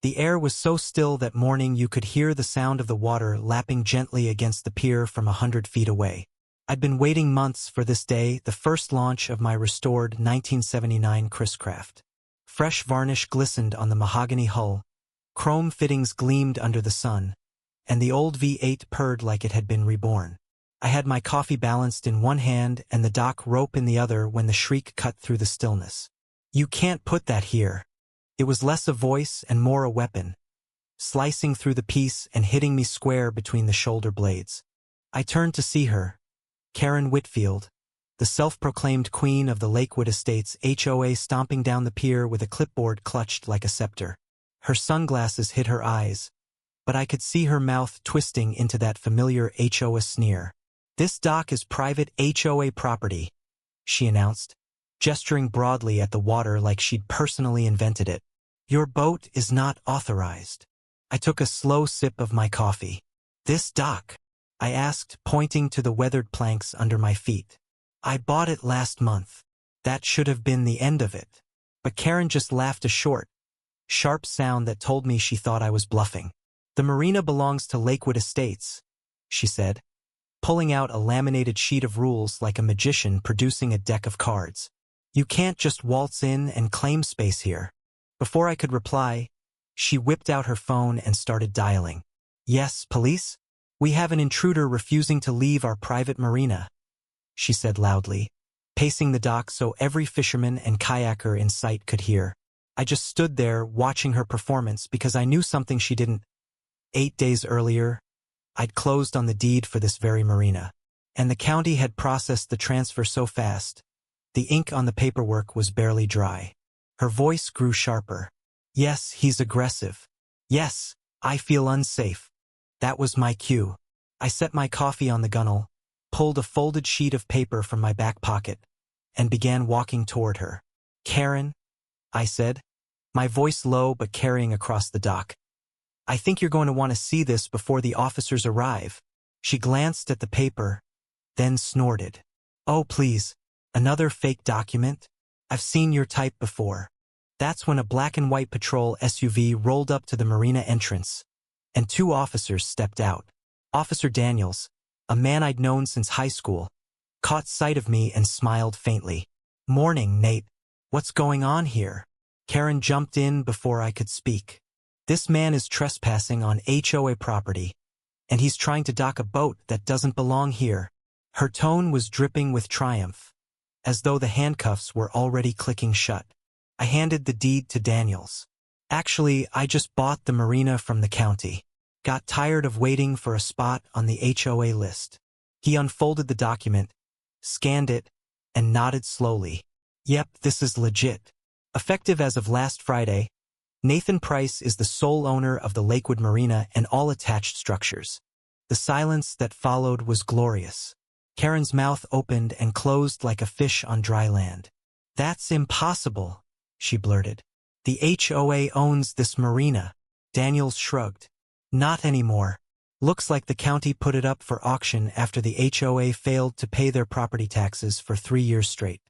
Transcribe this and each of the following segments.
The air was so still that morning you could hear the sound of the water lapping gently against the pier from 100 feet away. I'd been waiting months for this day, the first launch of my restored 1979 Craft. Fresh varnish glistened on the mahogany hull, chrome fittings gleamed under the sun, and the old V8 purred like it had been reborn. I had my coffee balanced in one hand and the dock rope in the other when the shriek cut through the stillness. "You can't put that here." It was less a voice and more a weapon, slicing through the piece and hitting me square between the shoulder blades. I turned to see her, Karen Whitfield, the self-proclaimed queen of the Lakewood Estates HOA, stomping down the pier with a clipboard clutched like a scepter. Her sunglasses hid her eyes, but I could see her mouth twisting into that familiar HOA sneer. "This dock is private HOA property," she announced, gesturing broadly at the water like she'd personally invented it. "Your boat is not authorized." I took a slow sip of my coffee. "This dock?" I asked, pointing to the weathered planks under my feet. "I bought it last month." That should have been the end of it. But Karen just laughed a short, sharp sound that told me she thought I was bluffing. "The marina belongs to Lakewood Estates," she said, pulling out a laminated sheet of rules like a magician producing a deck of cards. "You can't just waltz in and claim space here." Before I could reply, she whipped out her phone and started dialing. "Yes, police? We have an intruder refusing to leave our private marina," she said loudly, pacing the dock so every fisherman and kayaker in sight could hear. I just stood there watching her performance because I knew something she didn't. 8 days earlier, I'd closed on the deed for this very marina, and the county had processed the transfer so fast, the ink on the paperwork was barely dry. Her voice grew sharper. "Yes, he's aggressive. Yes, I feel unsafe." That was my cue. I set my coffee on the gunnel, pulled a folded sheet of paper from my back pocket, and began walking toward her. "Karen," I said, my voice low but carrying across the dock, "I think you're going to want to see this before the officers arrive." She glanced at the paper, then snorted. "Oh, please, another fake document? I've seen your type before." That's when a black and white patrol SUV rolled up to the marina entrance, and 2 officers stepped out. Officer Daniels, a man I'd known since high school, caught sight of me and smiled faintly. "Morning, Nate. What's going on here?" Karen jumped in before I could speak. "This man is trespassing on HOA property, and he's trying to dock a boat that doesn't belong here." Her tone was dripping with triumph, as though the handcuffs were already clicking shut. I handed the deed to Daniels. "Actually, I just bought the marina from the county. Got tired of waiting for a spot on the HOA list." He unfolded the document, scanned it, and nodded slowly. "Yep, this is legit. Effective as of last Friday, Nathan Price is the sole owner of the Lakewood Marina and all attached structures." The silence that followed was glorious. Karen's mouth opened and closed like a fish on dry land. "That's impossible," she blurted. "The HOA owns this marina." Daniels shrugged. "Not anymore. Looks like the county put it up for auction after the HOA failed to pay their property taxes for 3 years straight."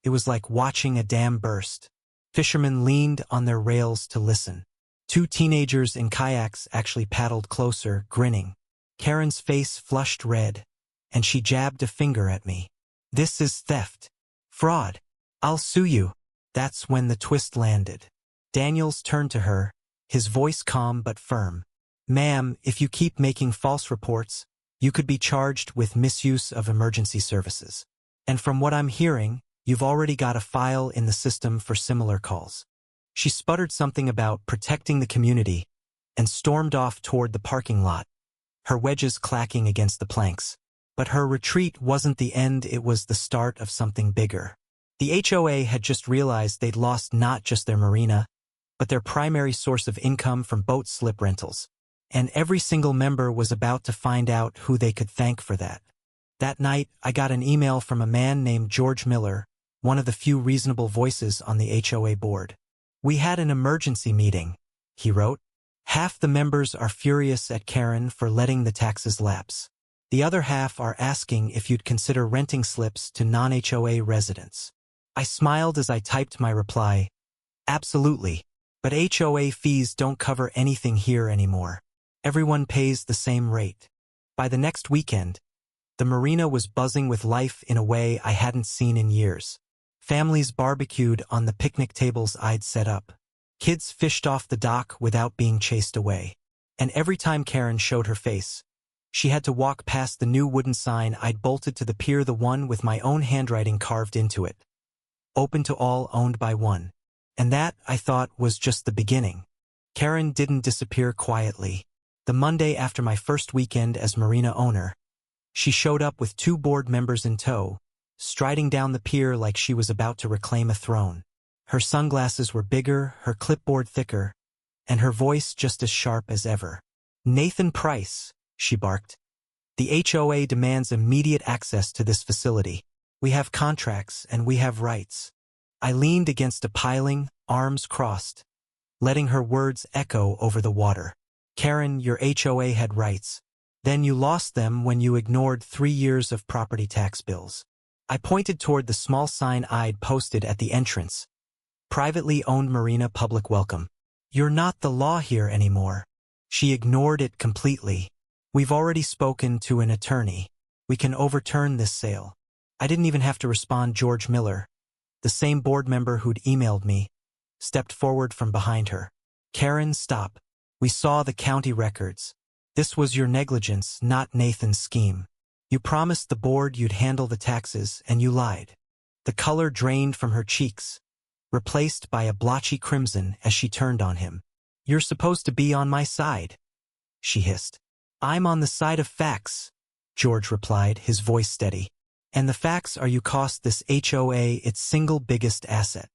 It was like watching a dam burst. Fishermen leaned on their rails to listen. 2 teenagers in kayaks actually paddled closer, grinning. Karen's face flushed red, and she jabbed a finger at me. "This is theft. Fraud. I'll sue you." That's when the twist landed. Daniels turned to her, his voice calm but firm. "Ma'am, if you keep making false reports, you could be charged with misuse of emergency services. And from what I'm hearing, you've already got a file in the system for similar calls." She sputtered something about protecting the community and stormed off toward the parking lot, her wedges clacking against the planks. But her retreat wasn't the end, it was the start of something bigger. The HOA had just realized they'd lost not just their marina, but their primary source of income from boat slip rentals. And every single member was about to find out who they could thank for that. That night, I got an email from a man named George Miller, one of the few reasonable voices on the HOA board. "We had an emergency meeting," he wrote. "Half the members are furious at Karen for letting the taxes lapse. The other half are asking if you'd consider renting slips to non-HOA residents." I smiled as I typed my reply. "Absolutely. But HOA fees don't cover anything here anymore. Everyone pays the same rate. By the next weekend, the marina was buzzing with life in a way I hadn't seen in years. Families barbecued on the picnic tables I'd set up. Kids fished off the dock without being chased away. And every time Karen showed her face, she had to walk past the new wooden sign I'd bolted to the pier, the one with my own handwriting carved into it. Open to all, owned by one. And that, I thought, was just the beginning. Karen didn't disappear quietly. The Monday after my first weekend as marina owner, she showed up with 2 board members in tow, striding down the pier like she was about to reclaim a throne. Her sunglasses were bigger, her clipboard thicker, and her voice just as sharp as ever. "Nathan Price," she barked. "The HOA demands immediate access to this facility. We have contracts and we have rights." I leaned against a piling, arms crossed, letting her words echo over the water. "Karen, your HOA had rights. Then you lost them when you ignored 3 years of property tax bills." I pointed toward the small sign I'd posted at the entrance. "Privately owned marina, public welcome. You're not the law here anymore." She ignored it completely. "We've already spoken to an attorney. We can overturn this sale." I didn't even have to respond. George Miller, the same board member who'd emailed me, stepped forward from behind her. "Karen, stop. We saw the county records. This was your negligence, not Nathan's scheme. You promised the board you'd handle the taxes, and you lied." The color drained from her cheeks, replaced by a blotchy crimson as she turned on him. "You're supposed to be on my side," she hissed. "I'm on the side of facts," George replied, his voice steady. "And the facts are you cost this HOA its single biggest asset."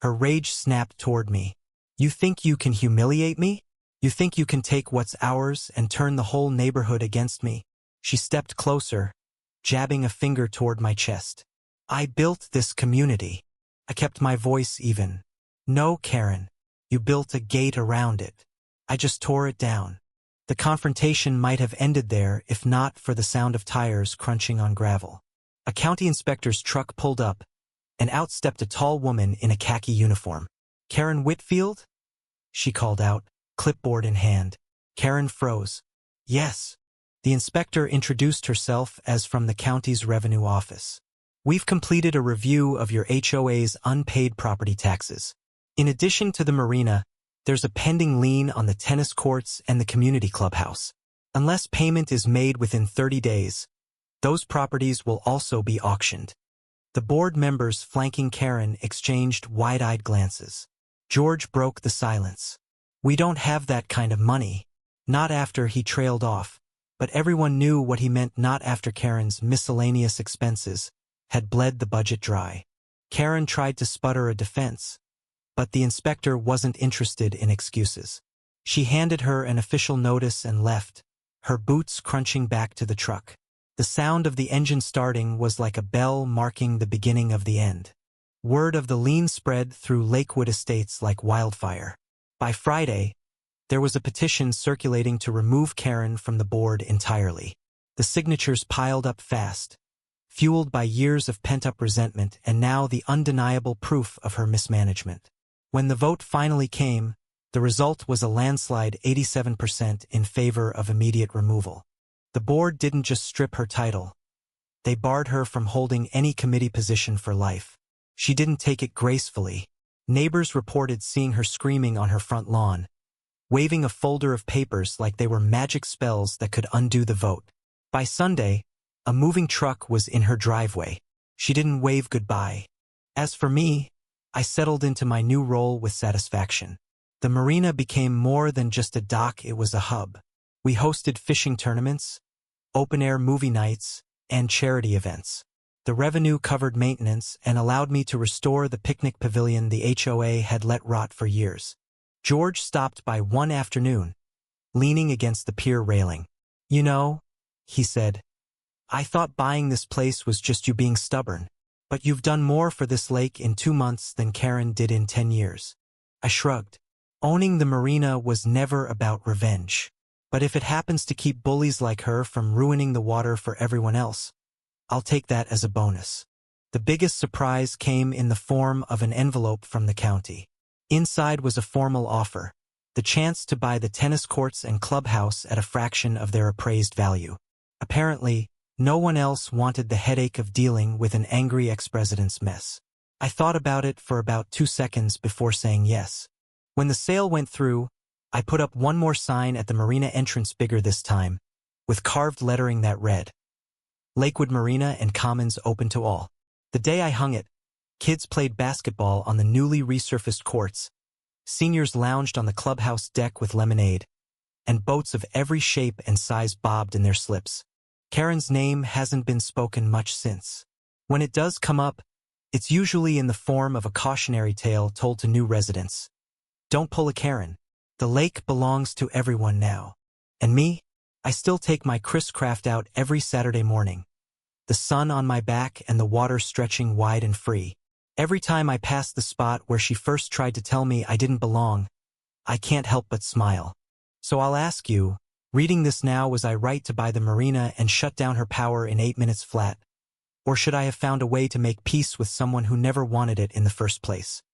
Her rage snapped toward me. "You think you can humiliate me? You think you can take what's ours and turn the whole neighborhood against me?" She stepped closer, jabbing a finger toward my chest. "I built this community." I kept my voice even. "No, Karen. You built a gate around it. I just tore it down." The confrontation might have ended there if not for the sound of tires crunching on gravel. A county inspector's truck pulled up, and out stepped a tall woman in a khaki uniform. "Karen Whitfield?" she called out, clipboard in hand. Karen froze. "Yes." The inspector introduced herself as from the county's revenue office. "We've completed a review of your HOA's unpaid property taxes. In addition to the marina, there's a pending lien on the tennis courts and the community clubhouse. Unless payment is made within 30 days, those properties will also be auctioned." The board members flanking Karen exchanged wide-eyed glances. George broke the silence. "We don't have that kind of money." Not after he trailed off, but everyone knew what he meant. Not after Karen's miscellaneous expenses had bled the budget dry. Karen tried to sputter a defense, but the inspector wasn't interested in excuses. She handed her an official notice and left, her boots crunching back to the truck. The sound of the engine starting was like a bell marking the beginning of the end. Word of the lien spread through Lakewood Estates like wildfire. By Friday, there was a petition circulating to remove Karen from the board entirely. The signatures piled up fast, fueled by years of pent-up resentment and now the undeniable proof of her mismanagement. When the vote finally came, the result was a landslide 87% in favor of immediate removal. The board didn't just strip her title. They barred her from holding any committee position for life. She didn't take it gracefully. Neighbors reported seeing her screaming on her front lawn, waving a folder of papers like they were magic spells that could undo the vote. By Sunday, a moving truck was in her driveway. She didn't wave goodbye. As for me, I settled into my new role with satisfaction. The marina became more than just a dock, it was a hub. We hosted fishing tournaments, open-air movie nights, and charity events. The revenue covered maintenance and allowed me to restore the picnic pavilion the HOA had let rot for years. George stopped by one afternoon, leaning against the pier railing. "You know," he said, "I thought buying this place was just you being stubborn. But you've done more for this lake in 2 months than Karen did in 10 years. I shrugged. Owning the marina was never about revenge. But if it happens to keep bullies like her from ruining the water for everyone else, I'll take that as a bonus. The biggest surprise came in the form of an envelope from the county. Inside was a formal offer, the chance to buy the tennis courts and clubhouse at a fraction of their appraised value. Apparently, no one else wanted the headache of dealing with an angry ex-president's mess. I thought about it for about 2 seconds before saying yes. When the sale went through, I put up one more sign at the Marina entrance, bigger this time, with carved lettering that read, Lakewood Marina and Commons open to all. The day I hung it, kids played basketball on the newly resurfaced courts, seniors lounged on the clubhouse deck with lemonade, and boats of every shape and size bobbed in their slips. Karen's name hasn't been spoken much since. When it does come up, it's usually in the form of a cautionary tale told to new residents. Don't pull a Karen. The lake belongs to everyone now. And me? I still take my Chris Craft out every Saturday morning. The sun on my back and the water stretching wide and free. Every time I pass the spot where she first tried to tell me I didn't belong, I can't help but smile. So I'll ask you, reading this now, was I right to buy the Marina and shut down her power in 8 minutes flat? Or should I have found a way to make peace with someone who never wanted it in the first place?